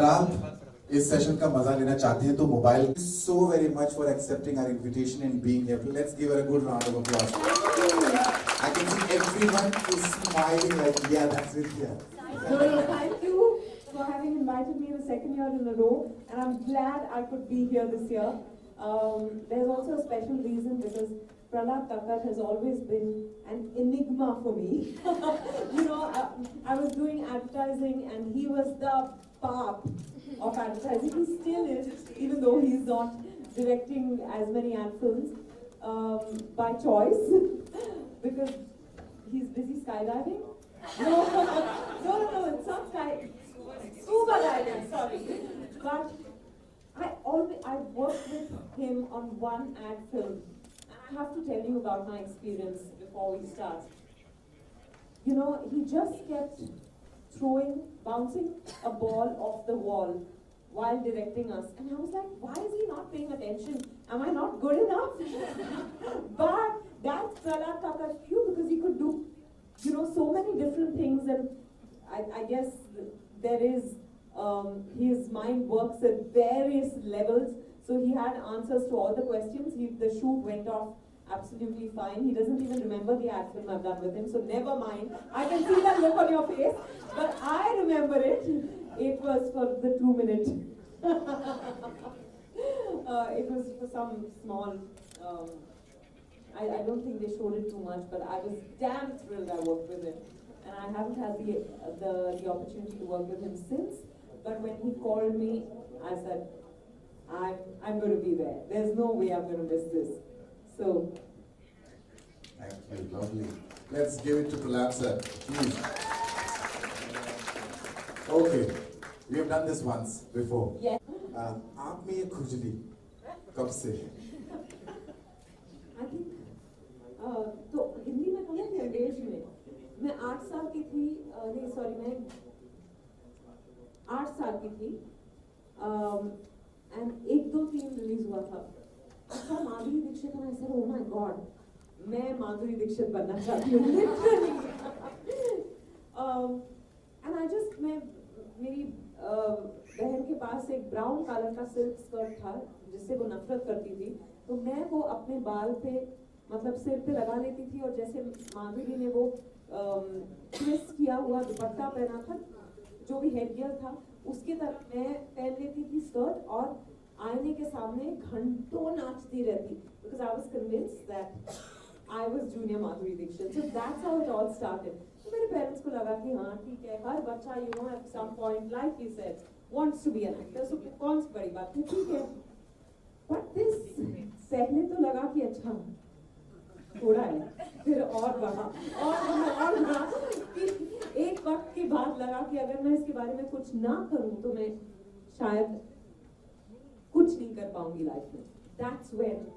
आप इस सेशन का मजा लेना चाहते हैं तो mobile so very much for accepting our invitation and being here. Let's give her a good round of applause. I can see everyone is smiling like, yeah, that's Vidya. Thank you for having invited me the second year in a row, and I'm glad I could be here this year. There's also a special reason because Prakash has always been an enigma for me. I was doing advertising and he was the pop of advertising. He still is, even though he's not directing as many ad films by choice because he's busy skydiving. No, it's not scuba diving, sorry. But I worked with him on one ad film. I have to tell you about my experience before we start. He just kept bouncing a ball off the wall while directing us. And I was like, why is he not paying attention? Am I not good enough? But that's Prakash for you because he could do, so many different things. And I guess there is, his mind works at various levels. So he had answers to all the questions. The shoot went off absolutely fine. He doesn't even remember the ad film I've done with him, so never mind. I can see that look on your face, but I remember it. It was for the 2-minute. It was for some small, I don't think they showed it too much, but I was damn thrilled I worked with him. And I haven't had the opportunity to work with him since, but when he called me, I said, I'm going to be there. There's no way I'm going to miss this. So, thank you, lovely. Let's give it to Prakash sir, please. Okay, we have done this once before. Yes. आप में ये खुजली कब से? I think तो हिंदी में कहूँ कि अंग्रेजी में मैं 8 साल की थी मैं 8 साल की थी and 1, 2, 3 रिलीज हुआ था. अच्छा Madhuri Dixit and I said, oh my god, मैं माधुरी दीक्षित बनना चाहती हूँ literally. And I just मेरी बहन के पास एक ब्राउन कलर का सिल्क स्कर्ट था जिससे वो नफरत करती थी, तो मैं वो अपने बाल पे मतलब सिर पे लगा लेती थी और जैसे माधुरी ने वो ट्विस्ट किया हुआ दुपट्टा पहना था, जो भी हेडगियर था उसके तरफ मैं पहन लेती थी स्कर्ट और आईने के सामने घंटों नाचती रहती because I was convinced that I was junior Madhuri Dixit. So that's how it all started. तो मेरे पेरेंट्स को लगा कि हाँ ठीक है, हर बच्चा at some point like you said wants to be an actor, so कौन सी बड़ी बात है, ठीक है. But this पहले तो लगा कि अच्छा थोड़ा है, फिर और बढ़ा फिर एक वक्त के बाद लगा कि अगर मैं इसके बारे में कुछ ना करूं तो मैं शायद कुछ नहीं कर पाऊंगी लाइफ में. That's when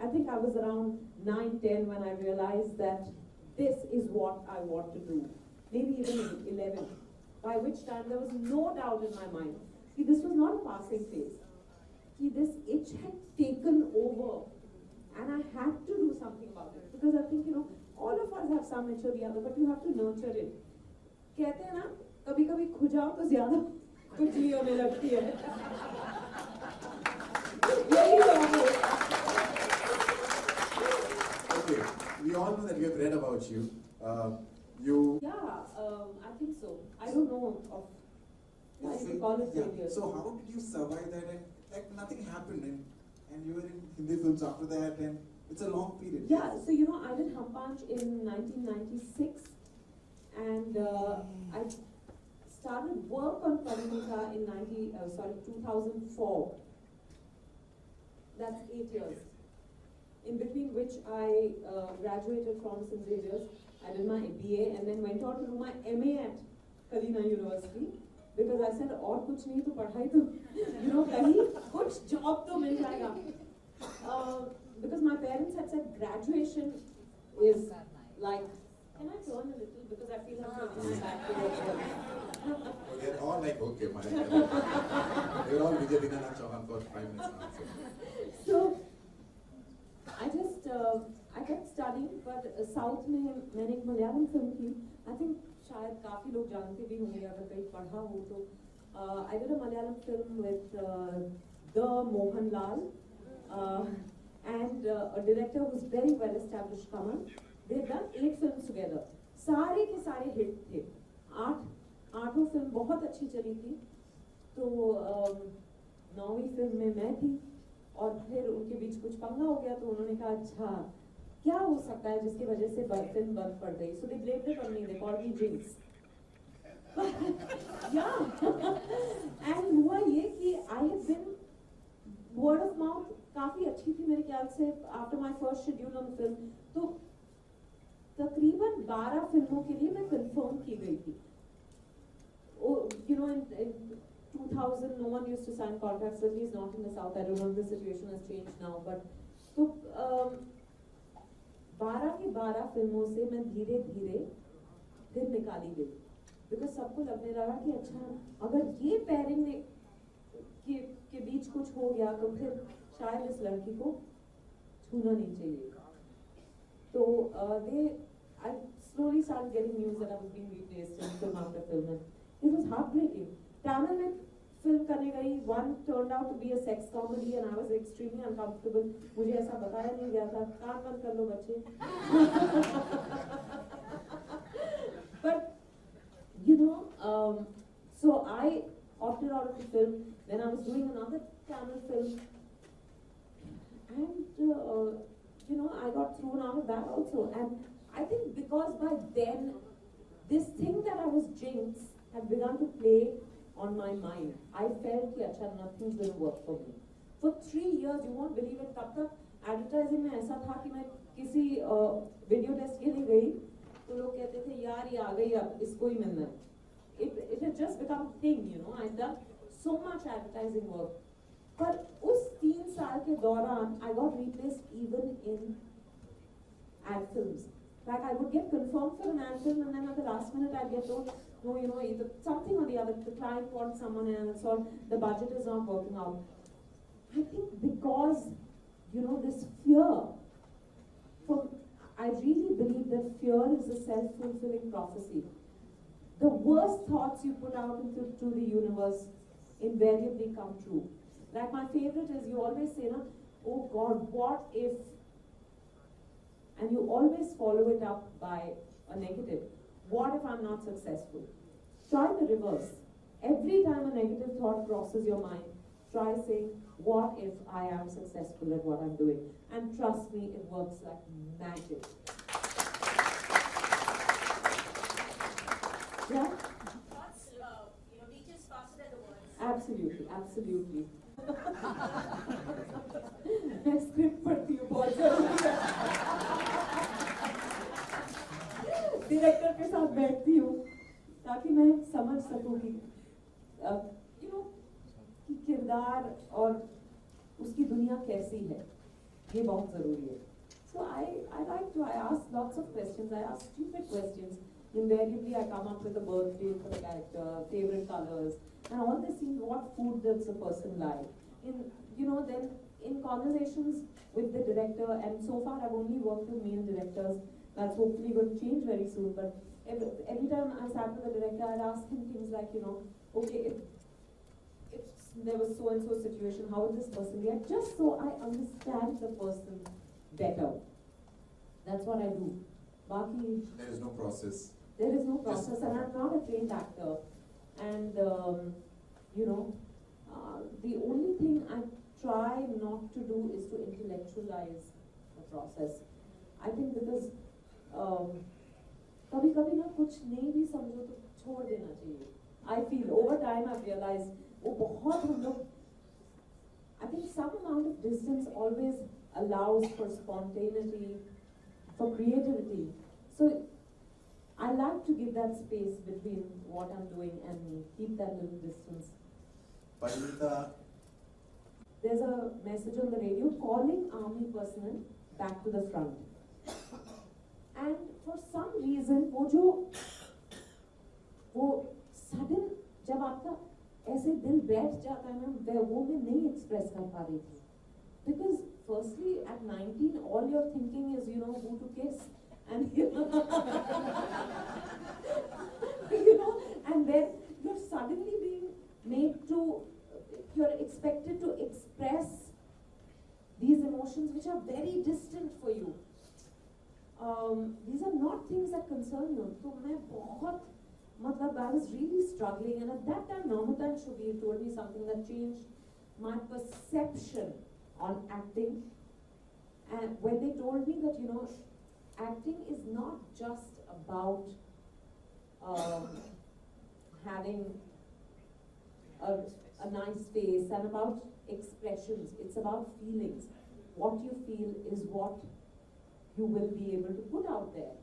I think I was around 9, 10 when I realized that this is what I want to do. Maybe even 11, by which time there was no doubt in my mind. See, this was not a passing phase. See, this itch had taken over and I had to do something about it. Because I think, all of us have some itch or the other, but you have to nurture it. कहते हैं ना, कभी-कभी खुजाओ तो ज़्यादा खुजली होने लगती है. Okay, we all know that we have read about you. I think so. I don't know of. I can call it failure. So how did you survive that? And like nothing happened, and you were in Hindi films after that, and it's a long period. Yeah. So I did Hum Panch in 1996, and I started work on Parimita in 2004. That's 8 years. In between which I graduated from St. Xavier's. I did my BA and then went on to do my MA at Kalina University because I said, और कुछ नहीं तो पढ़ाई तो कहीं कुछ job तो मिल जाएगा. Because my parents had said graduation is like, can I turn a little because I feel I'm turning my back towards them. They're all like, okay, they're all Vidya Dina na Chauhan for 5 minutes now. So I kept studying, but South में मैंने एक Malayalam film की. I think शायद काफी लोग जानते भी होंगे अगर कहीं पढ़ा हो तो I did a Malayalam film with the Mohanlal and a director who's very well established, Kamal. They've done 8 films together. सारे के सारे हिट थे. 8 फिल्म बहुत अच्छी चली थी. तो 9वीं फिल्म में मैं थी और फिर उनके बीच कुछ पंगा हो गया, तो उन्होंने कहा अच्छा क्या हो सकता है जिसकी वजह से फिल्म बंद पड़ गई. So they blamed it on me. They called me jinx. Yeah. And हुआ ये कि I had been word of mouth काफी अच्छी थी मेरे ख्याल से after my first schedule on film. तो तकरीबन 12 फिल्मों के लिए मैं कंफर्म की गई थी. You know, in 2000, no one used to sign contracts, at least not in the South. I don't know if the situation has changed now, but तो 12 की 12 फिल्मों से मैं धीरे धीरे फिर निकाली गई. बिकॉज सबको लगने लगा कि अच्छा अगर ये पेयरिंग के बीच कुछ हो गया तो फिर शायद इस लड़की को छूना नहीं चाहिए. तो I slowly started getting news that I was being replaced in film after film, and it was heartbreaking. Tamil में film करने गई, one turned out to be a sex comedy and I was extremely uncomfortable. मुझे ऐसा बताया नहीं गया था. कान बंद कर लो बच्चे. But you know, so I opted out of the film. Then I was doing another Tamil film, and you know, I got thrown out of that also. And I think because by then, this thing that I was jinx had begun to play on my mind. I felt कि अच्छा nothing's going to work for me. For 3 years, you won't believe it. तब तक advertising में ऐसा था कि मैं किसी video test के लिए गई, तो लोग कहते थे यार ये आ गई अब इसको ही मिलना है. It had just become a thing, you know. I'd done so much advertising work. पर उस 3 साल के दौरान I got replaced even in ad films. Like I would get confirmed for an ad film and then at the last minute I'd get told, no, you know, either something or the other, the client wants someone else or the budget is not working out. I think because, you know, this fear, I really believe that fear is a self-fulfilling prophecy. The worst thoughts you put out into the universe invariably come true. Like my favorite is, you always say, na, oh God, what if? And you always follow it up by a negative. What if I'm not successful? Try the reverse. Every time a negative thought crosses your mind, try saying, what if I am successful at what I'm doing? And trust me, it works like magic. Yeah? Thoughts, reaches faster than the words. Absolutely, absolutely. मैं script पढ़ती हूँ बहुत जरूरी है. Director के साथ बैठती हूँ ताकि मैं समझ सकूँ कि you know कि किरदार और उसकी दुनिया कैसी है. ये बहुत जरूरी है. So I ask lots of questions. I ask stupid questions. Invariably, I come up with a birthday for the character, favorite colors, and all this scenes. What food does a person like? Then in conversations with the director, and so far I've only worked with male directors. That's hopefully going to change very soon. But every time I sat with the director, I'd ask him things like, okay, if there was so and so situation, how would this person react? Just so I understand the person better. That's what I do. Baki, There is no process. there is no process, and I'm not a trained actor. And the only thing I try not to do is to intellectualize the process. I think because कभी-कभी ना कुछ नहीं भी समझो तो छोड़ देना चाहिए. I feel over time I've realized वो बहुत हम लोग. I think some amount of distance always allows for spontaneity, for creativity. So I like to give that space between what I'm doing and me. Keep that little distance. Parinita, There's a message on the radio calling army personnel back to the front. And for some reason, वो sudden जब आपका ऐसे दिल बैठ जाता है ना, वो मैं नहीं express कर पा रही थी. Because firstly, at 19, all you're thinking is, who to kiss. And and then you're suddenly being these are not things that concern you. So मैं बहुत मतलब I was really struggling, and at that time Namita and Shubir told me something that changed my perception on acting. And when they told me that, you know, acting is not just about having a nice face and about expressions, it's about feelings. What you feel is what you will be able to put out there.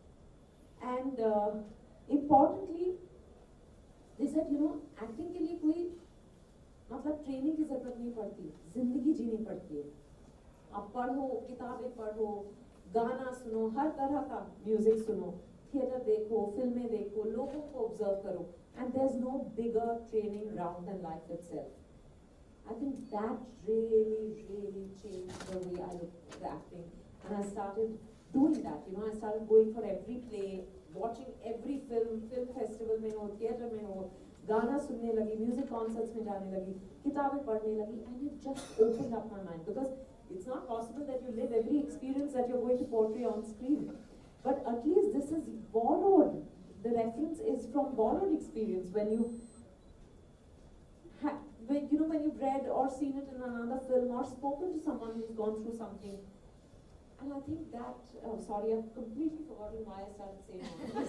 And importantly, they said, you know, acting के लिए कोई मतलब training की जरूरत नहीं पड़ती, जिंदगी जीनी पड़ती है. आप पढ़ो, किताबें पढ़ो, गाना सुनो, हर तरह का म्यूजिक सुनो, थिएटर देखो, फिल्में देखो, लोगों को ऑब्जर्व करो, and there's no bigger training ground than life itself. I think that really changed the way I looked at acting, and I started doing that. You know, I started going for every play, watching every film festival में हो, theatre में हो, गाना सुनने लगी, music concerts में जाने लगी, किताबें पढ़ने लगी, and it just opened up my mind, because it's not possible that you live every experience that you're going to portray on screen. But at least this is borrowed. The reference is from borrowed experience. When you've read or seen it in another film or spoken to someone who's gone through something. And I think that, oh sorry, I've completely forgotten why I started saying that.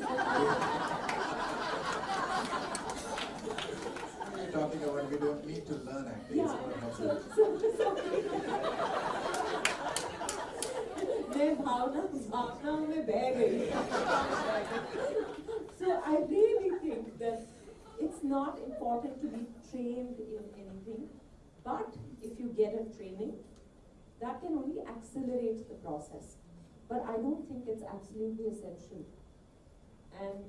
We're talking about we don't need to learn acting. Yeah. मैं भावनाओं में बह गई. So I really think that it's not important to be trained in anything, but if you get a training, that can only accelerate the process. But I don't think it's absolutely essential. And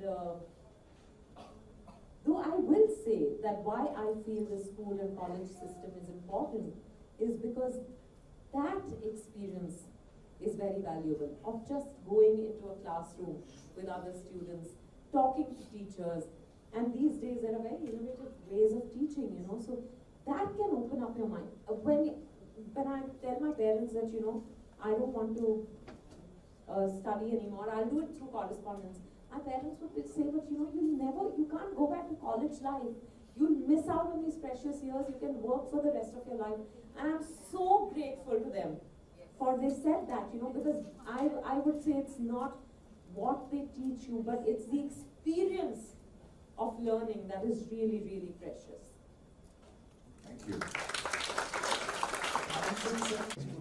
though I will say that why I feel the school and college system is important is because that experience is very valuable, of just going into a classroom with other students, talking to teachers, and these days there are very innovative ways of teaching, you know, so that can open up your mind. When I tell my parents that, you know, I don't want to study anymore, I'll do it through correspondence, my parents would say, but you know, you can't go back to college life. You'll miss out on these precious years, you can work for the rest of your life. And I'm so grateful to them for they said that, you know, because I would say it's not what they teach you, but it's the experience of learning that is really precious. Thank you.